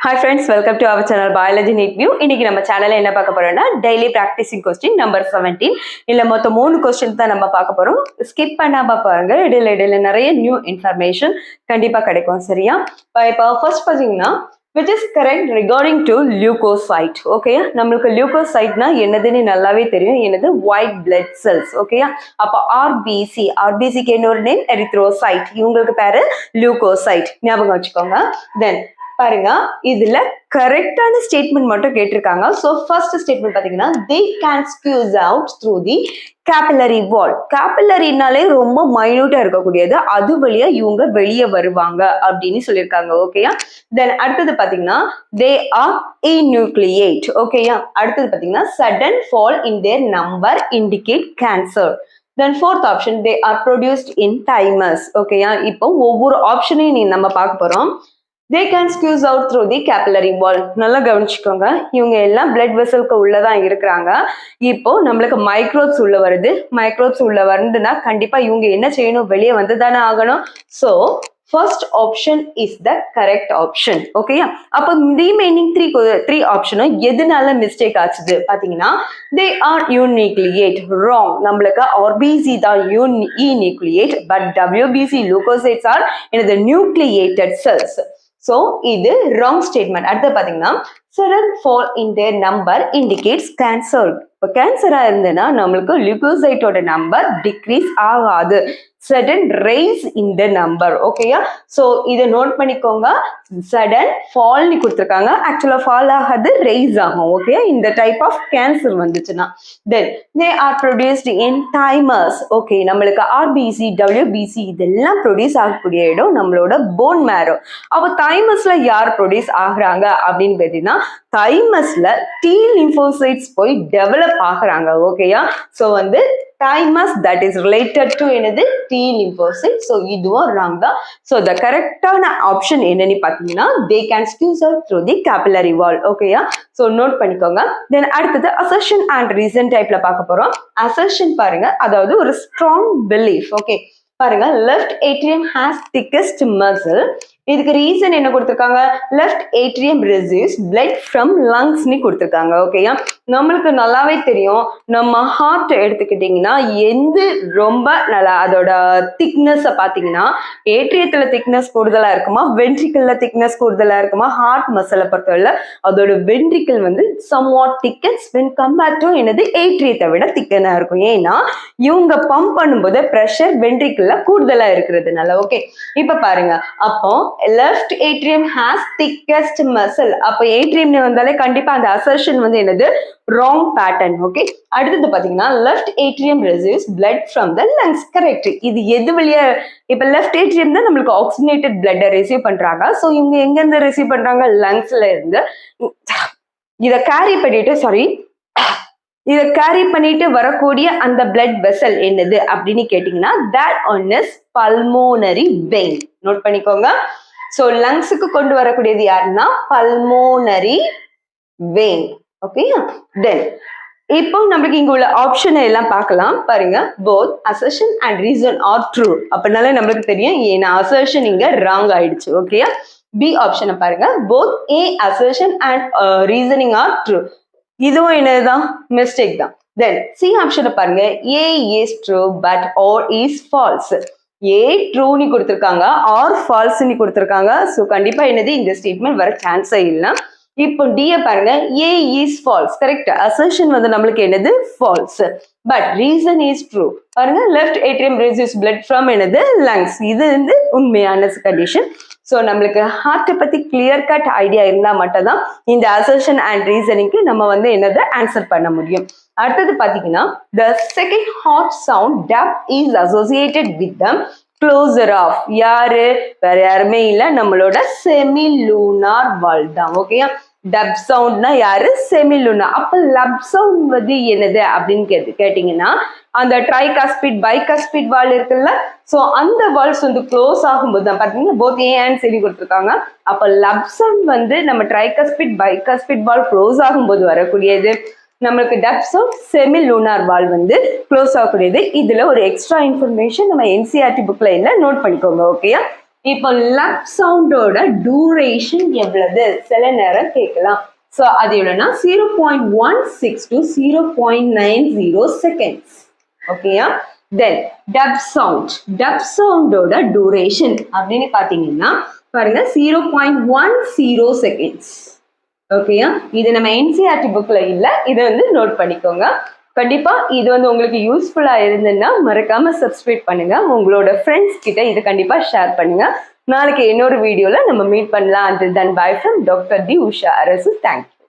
Hi friends, welcome to our channel Biology NEET View. இன்னைக்கு நம்ம சேனல்ல என்ன பார்க்க போறோம்னா daily practicing question number 17. இல்ல மொத்தம் 3 क्वेश्चन தான் நம்ம பார்க்க போறோம். ஸ்கிப் பண்ணாம பாருங்க. இடையில நிறைய நியூ இன்ஃபர்மேஷன் கண்டிப்பா கிடைக்கும் சரியா? இப்போ ஃபர்ஸ்ட் பாத்தீங்கன்னா which is correct regarding to leukocyte. Okay, நம்மளுக்கு leukocyte னா என்னதுன்னு நல்லாவே தெரியும். என்னது white blood cells. Okay, அப்ப RBC க்கு இன்னொரு நேம் erythrocyte. இவங்களுக்கு பேரு leukocyte. ஞாபகம் வச்சுக்கோங்க. Then பாருங்க இதுல கரெக்டான ஸ்டேட்மெண்ட் மட்டும் கேட்டிருக்காங்க. ஸோ ஃபர்ஸ்ட் ஸ்டேட்மெண்ட் பாத்தீங்கன்னா they can squeeze out through the capillary wall. கேபிலரினாலே ரொம்ப மைன்யூட்டா இருக்கக்கூடியது, அது வழியா இவங்க வெளியே வருவாங்க அப்படின்னு சொல்லியிருக்காங்க. ஓகேயா? தென் அடுத்தது பாத்தீங்கன்னா they are enucleate. ஓகேயா? அடுத்தது பாத்தீங்கன்னா sudden fall in their number indicate cancer. Then fourth option they are produced in thymus. ஓகேயா? இப்போ ஒவ்வொரு ஆப்ஷனையும் நம்ம பார்க்க போறோம். They can squeeze out through the capillary wall. நல்லா கவனிச்சுக்கோங்க, இவங்க எல்லாம் பிளட் வெசலுக்கு உள்ளதான் இருக்கிறாங்க. இப்போ நம்மளுக்கு மைக்ரோப்ஸ் உள்ள வருது. மைக்ரோப்ஸ் உள்ள வருதுன்னா கண்டிப்பா இவங்க என்ன செய்யணும், வெளியே வந்து தானே ஆகணும். So first option is the correct option. ஓகேயா? அப்போ ரிமைனிங் த்ரீ ஆப்ஷனும் எதனால மிஸ்டேக் ஆச்சுது பாத்தீங்கன்னா they are enucleate. wrong. நம்மளுக்கு RBC தான் enucleate, but WBC leukocytes are the nucleated cells. So இது wrong statement. அடுத்து பாத்தீங்கன்னா sudden fall in their number indicates cancer. இப்போ கேன்சரா இருந்ததுன்னா நம்மளுக்கு லியூகோசைட்டோட நம்பர் டிக்ரீஸ் ஆகாது, sudden rice in the number. ஓகேயா? ஸோ இதை நோட் பண்ணிக்கோங்க. சடன் ஃபால்னு கொடுத்துருக்காங்க, ஆக்சுவலா ஃபால் ஆகாது, ரைஸ் ஆகும். ஓகே, இந்த டைப் ஆஃப் கேன்சர் வந்துச்சுன்னா then they are produced in thymus. Okay, நம்மளுக்கு ஆர்பிசி டபிள்யூபிசி இதெல்லாம் ப்ரொடியூஸ் ஆகக்கூடிய இடம் நம்மளோட போன் மேரோ. அப்போ தைமஸ்ல யார் ப்ரொடியூஸ் ஆகுறாங்க அப்படின்னு பார்த்தீங்கன்னா தைமஸ்ல T lymphocytes போய் டெவலப் ஆகுறாங்க. ஓகேயா? So thymus that is related to என்னது T lymphocyte. ஸோ இதுவும் wrong தான். ஸோ the கரெக்டான ஆப்ஷன் என்னன்னு பார்த்தீங்கன்னா they can squeeze out through the capillary wall. ஓகேயா? ஸோ நோட் பண்ணிக்கோங்க. தென் அடுத்தது assertion and reason டைப்ல பார்க்க போறோம். assertion பாருங்க, அதாவது ஒரு strong belief. ஓகே பாருங்க, left atrium has thickest muscle. இதுக்கு ரீசன் என்ன கொடுத்திருக்காங்க, left atrium receives blood from lungs னு கொடுத்திருக்காங்க. ஓகேயா? நம்மளுக்கு நல்லாவே தெரியும், நம்ம ஹார்ட் எடுத்துக்கிட்டீங்கன்னா எந்த ரொம்ப நல்லா அதோட திக்னஸ் பாத்தீங்கன்னா ஏட்ரியத்துல திக்னஸ் கூடுதலா இருக்குமா, வென்ட்ரிக்கல்ல திக்னஸ் கூடுதலா இருக்குமா? ஹார்ட் மசிலை பொறுத்தவரை அதோட ventricle somewhat thickens when compared to ஏட்ரியத்தை விட திக்கனா இருக்கும். ஏன்னா இவங்க பம்ப் பண்ணும்போது பிரஷர் வென்ட்ரிக்கல்ல கூடுதலா இருக்கிறதுனால. ஓகே, இப்ப பாருங்க, அப்போ left atrium has thickest muscle. அப்ப atrium வந்தாலே கண்டிப்பா அந்த assertion என்னது wrong pattern. ஓகே, அடுத்தது பாத்தீங்கன்னா left atrium receives blood from the lungs. correct. இது எது வழியா, இப்ப left atrium தான் நம்மளுக்கு oxygenated blood ரிசீவ் பண்றாங்க. சோ இவங்க எங்க இருந்து ரிசீவ் பண்றாங்க, லங்ஸ்ல இருந்து. இத கேரி பண்ணிட்டு வரக்கூடிய அந்த பிளட் வெசல் என்னது அப்படின்னு கேட்டீங்கன்னா that one is pulmonary vein. Note பண்ணிக்கோங்க. சோ லங்ஸுக்கு கொண்டு வரக்கூடியது யாருன்னா பல்மோனரி வெயின். ஓகே, தென் இப்போ நம்மளுக்கு இங்க உள்ள ஆப்ஷன் எல்லாம் பார்க்கலாம். பாருங்க, both assertion and reason are true. அப்படினாலே நம்மளுக்கு தெரியும் ஏன்னா அசர்ஷன் இங்க ராங் ஆயிடுச்சு. ஓகேயா? பி ஆப்ஷனை பாருங்க, both A assertion and reasoning are true. இதுவும் என்னதுதான், மிஸ்டேக் தான். தென் சி ஆப்ஷனை பாருங்க, A is true but R is false. A ட்ரூனி கொடுத்துருக்காங்க, ஆர் ஃபால்ஸ்னு கொடுத்துருக்காங்க. ஸோ கண்டிப்பா என்னது இந்த ஸ்டேட்மெண்ட் வர சான்ஸே இல்லை. இப்போ டிஏ பாருங்க, A is false. Correct, assertion நம்மளுக்கு என்னது false, but reason is true. பாருங்க, left atrium receives blood from என்னது லங்ஸ். இது உண்மையான கண்டிஷன். ஸோ நம்மளுக்கு ஹார்ட்டை பத்தி கிளியர் கட் ஐடியா இருந்தா மட்டும் தான் இந்த அசர்ஷன் அண்ட் ரீசனிங்க்கு நம்ம என்னது ஆன்சர் பண்ண முடியும். அடுத்தது பாத்தீங்கன்னா the second heart sound depth is associated with the closure of. யாரு, வேற யாருமே இல்ல, நம்மளோட செமி லூனார் வால் தான். ஓகேயா? டப் சவுண்ட்னா யாரு, செமி லூனார். அப்ப லப் சவுண்ட் என்னது அப்படின்னு கேட்டீங்கன்னா அந்த ட்ரைகாஸ்பிட் பைகாஸ்பிட் வால் இருக்குல்ல, சோ அந்த வால்ஸ் க்ளோஸ் ஆகும்போது தான் பாத்தீங்கன்னா போத் ஏ அண்ட் சொல்லி கொடுத்துருக்காங்க. அப்ப லப் சவுண்ட் நம்ம ட்ரைகாஸ்பிட் பைகாஸ்பிட் வால் க்ளோஸ் ஆகும்போது வரக்கூடியது. நம்மளுக்கு டப் சவுண்ட் செமி லூனார் வால் க்ளோஸ் ஆகக்கூடியது. இதுல ஒரு எக்ஸ்ட்ரா இன்ஃபர்மேஷன் நம்ம என்சிஆர்டி புக்ல இல்ல, நோட் பண்ணிக்கோங்க. ஓகேயா? இப்போ லப் சவுண்டோட டூரேஷன் எவ்வளவு சில நேரம் கேட்கலாம். ஸோ அது எவ்வளோனா 0.16 to 0.90 செகண்ட்ஸ். ஓகேயா? தென் டப் சவுண்டோட டூரேஷன் அப்படின்னு பார்த்தீங்கன்னா பாருங்க 0.10 செகண்ட்ஸ். ஓகேயா? இது நம்ம என்சிஆர்டி புக்ல இல்ல, இதை வந்து நோட் பண்ணிக்கோங்க. கண்டிப்பா இது வந்து உங்களுக்கு யூஸ்ஃபுல்லா இருந்ததுன்னா மறக்காம சப்ஸ்கிரைப் பண்ணுங்க. உங்களோட ஃப்ரெண்ட்ஸ் கிட்ட இது கண்டிப்பா ஷேர் பண்ணுங்க. நாளைக்கு இன்னொரு வீடியோல நம்ம மீட் பண்ணலாம். until then bye from Dr. D. Usha Arasu. Thank you.